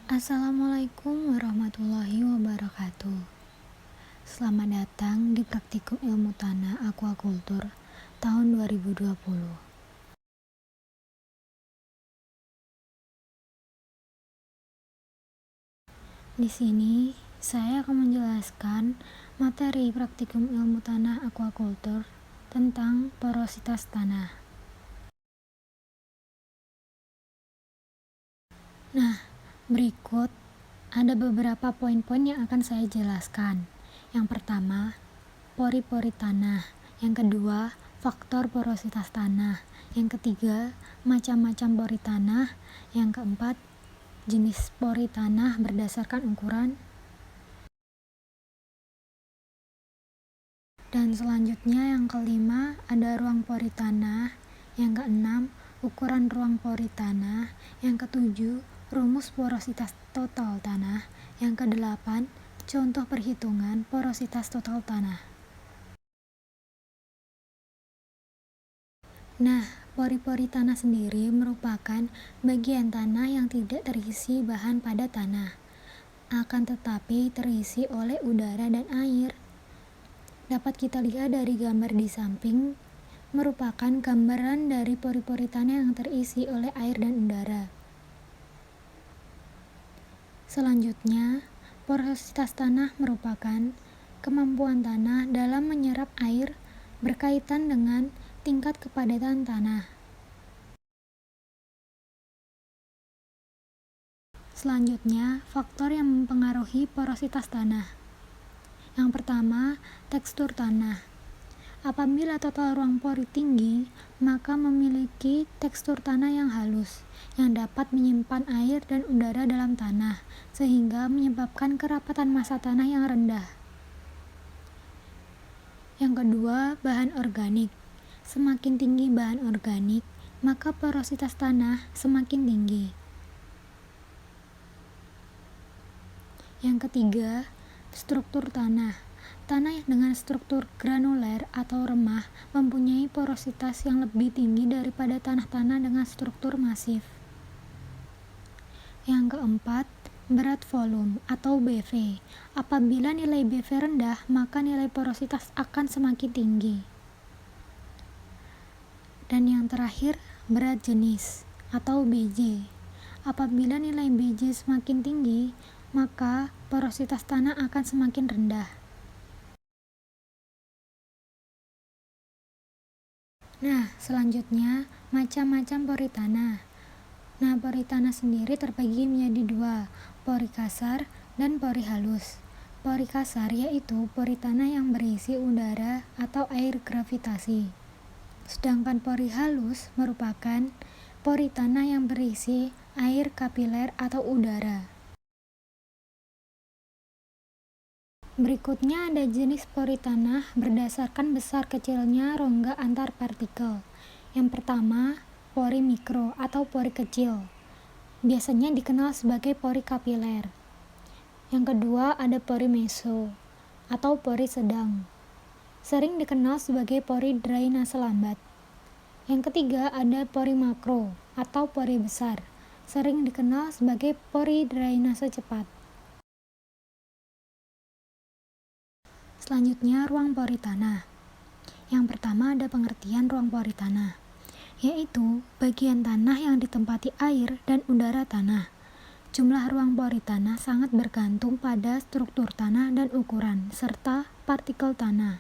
Assalamualaikum warahmatullahi wabarakatuh. Selamat datang di Praktikum Ilmu Tanah Aquaculture tahun 2020. Di sini saya akan menjelaskan materi Praktikum Ilmu Tanah Aquaculture tentang porositas tanah. Nah, berikut ada beberapa poin-poin yang akan saya jelaskan. Yang pertama, pori-pori tanah. Yang kedua, faktor porositas tanah. Yang ketiga, macam-macam pori tanah. Yang keempat, jenis pori tanah berdasarkan ukuran. Dan selanjutnya yang kelima, ada ruang pori tanah. Yang keenam, ukuran ruang pori tanah. Yang ketujuh, rumus porositas total tanah. Yang kedelapan, contoh perhitungan porositas total tanah. Nah, pori-pori tanah sendiri merupakan bagian tanah yang tidak terisi bahan pada tanah, akan tetapi terisi oleh udara dan air. Dapat kita lihat dari gambar di samping, merupakan gambaran dari pori-pori tanah yang terisi oleh air dan udara. Selanjutnya, porositas tanah merupakan kemampuan tanah dalam menyerap air berkaitan dengan tingkat kepadatan tanah. Selanjutnya, faktor yang mempengaruhi porositas tanah. Yang pertama, tekstur tanah. Apabila total ruang pori tinggi, maka memiliki tekstur tanah yang halus, yang dapat menyimpan air dan udara dalam tanah, sehingga menyebabkan kerapatan massa tanah yang rendah. Yang kedua, bahan organik. Semakin tinggi bahan organik, maka porositas tanah semakin tinggi. Yang ketiga, struktur tanah. Tanah dengan struktur granuler atau remah mempunyai porositas yang lebih tinggi daripada tanah-tanah dengan struktur masif. Yang keempat, berat volume atau BV. Apabila nilai BV rendah, maka nilai porositas akan semakin tinggi. Dan yang terakhir, berat jenis atau BJ. Apabila nilai BJ semakin tinggi, maka porositas tanah akan semakin rendah. Nah, selanjutnya macam-macam pori tanah. Nah, pori tanah sendiri terbagi menjadi dua, pori kasar dan pori halus. Pori kasar yaitu pori tanah yang berisi udara atau air gravitasi. Sedangkan pori halus merupakan pori tanah yang berisi air kapiler atau udara. Berikutnya ada jenis pori tanah berdasarkan besar kecilnya rongga antar partikel. Yang pertama, pori mikro atau pori kecil. Biasanya dikenal sebagai pori kapiler. Yang kedua ada pori meso atau pori sedang. Sering dikenal sebagai pori drainase lambat. Yang ketiga ada pori makro atau pori besar. Sering dikenal sebagai pori drainase cepat. Selanjutnya, ruang pori tanah. Yang pertama ada pengertian ruang pori tanah, yaitu bagian tanah yang ditempati air dan udara tanah. Jumlah ruang pori tanah sangat bergantung pada struktur tanah dan ukuran, serta partikel tanah.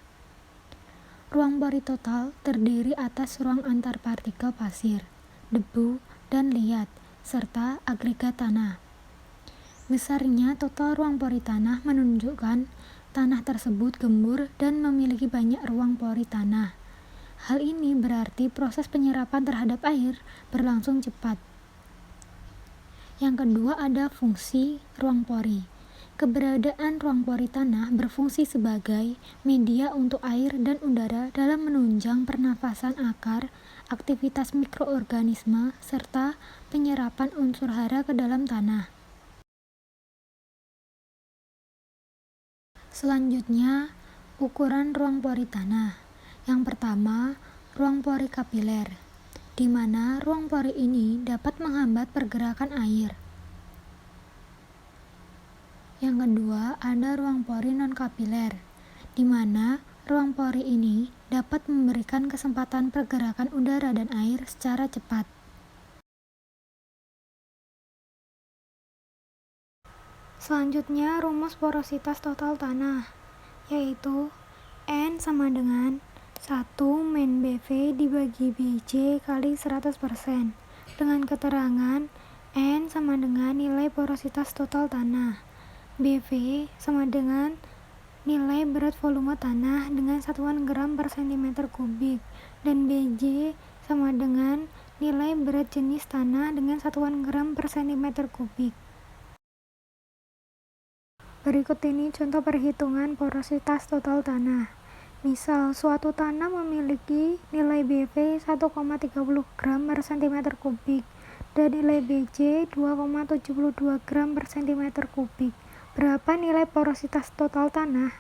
Ruang pori total terdiri atas ruang antar partikel pasir, debu, dan liat, serta agregat tanah. Besarnya total ruang pori tanah menunjukkan tanah tersebut gembur dan memiliki banyak ruang pori tanah. Hal ini berarti proses penyerapan terhadap air berlangsung cepat. Yang kedua ada fungsi ruang pori. Keberadaan ruang pori tanah berfungsi sebagai media untuk air dan udara dalam menunjang pernafasan akar, aktivitas mikroorganisme, serta penyerapan unsur hara ke dalam tanah. Selanjutnya, ukuran ruang pori tanah. Yang pertama, ruang pori kapiler, di mana ruang pori ini dapat menghambat pergerakan air. Yang kedua, ada ruang pori non-kapiler, di mana ruang pori ini dapat memberikan kesempatan pergerakan udara dan air secara cepat. Selanjutnya, rumus porositas total tanah, yaitu N sama dengan 1 min BV dibagi BJ kali 100%, dengan keterangan N sama dengan nilai porositas total tanah, BV sama dengan nilai berat volume tanah dengan satuan gram per cm kubik, dan BJ sama dengan nilai berat jenis tanah dengan satuan gram per cm kubik. Berikut ini contoh perhitungan porositas total tanah. Misal, suatu tanah memiliki nilai BV 1,30 gram per cm kubik dan nilai BJ 2,72 gram per cm kubik. Berapa nilai porositas total tanah?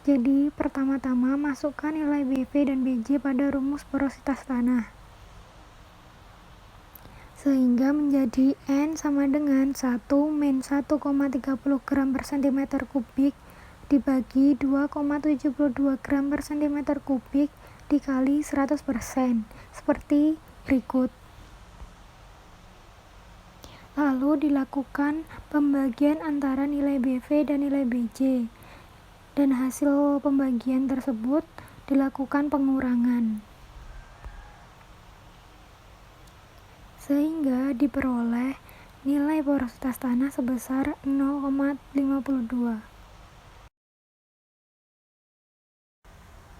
Jadi, pertama-tama masukkan nilai BV dan BJ pada rumus porositas tanah, sehingga menjadi N sama dengan 1 min 1,30 gram per cm kubik dibagi 2,72 gram per cm kubik dikali 100%, seperti berikut. Lalu dilakukan pembagian antara nilai BV dan nilai BJ, dan hasil pembagian tersebut dilakukan pengurangan, sehingga diperoleh nilai porositas tanah sebesar 0,52.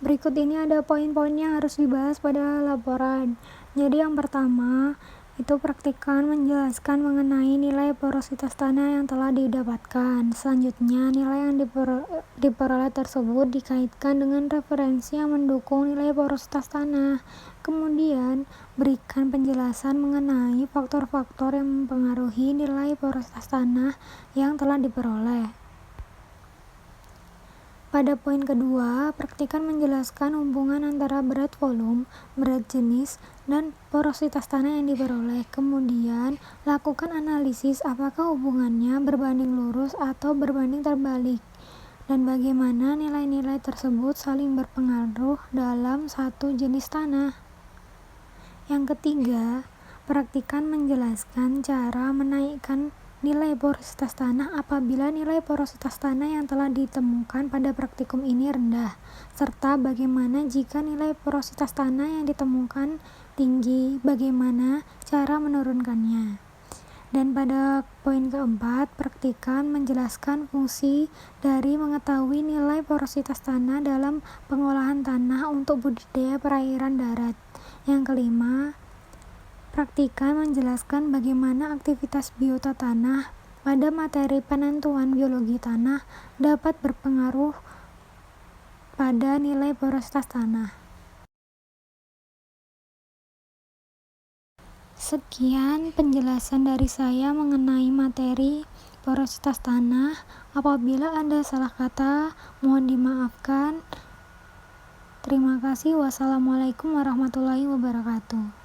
Berikut ini ada poin-poin yang harus dibahas pada laporan. Jadi yang pertama, itu praktikan menjelaskan mengenai nilai porositas tanah yang telah didapatkan. Selanjutnya, nilai yang diperoleh tersebut dikaitkan dengan referensi yang mendukung nilai porositas tanah. Kemudian, berikan penjelasan mengenai faktor-faktor yang mempengaruhi nilai porositas tanah yang telah diperoleh. Pada poin kedua, praktikan menjelaskan hubungan antara berat volume, berat jenis, dan porositas tanah yang diperoleh. Kemudian, lakukan analisis apakah hubungannya berbanding lurus atau berbanding terbalik, dan bagaimana nilai-nilai tersebut saling berpengaruh dalam satu jenis tanah. Yang ketiga, praktikan menjelaskan cara menaikkan nilai porositas tanah apabila nilai porositas tanah yang telah ditemukan pada praktikum ini rendah, serta bagaimana jika nilai porositas tanah yang ditemukan tinggi, bagaimana cara menurunkannya. Dan pada poin keempat, praktikan menjelaskan fungsi dari mengetahui nilai porositas tanah dalam pengolahan tanah untuk budidaya perairan darat. Yang kelima, praktikan menjelaskan bagaimana aktivitas biota tanah pada materi penentuan biologi tanah dapat berpengaruh pada nilai porositas tanah. Sekian penjelasan dari saya mengenai materi porositas tanah. Apabila ada salah kata, mohon dimaafkan. Terima kasih. Wassalamualaikum warahmatullahi wabarakatuh.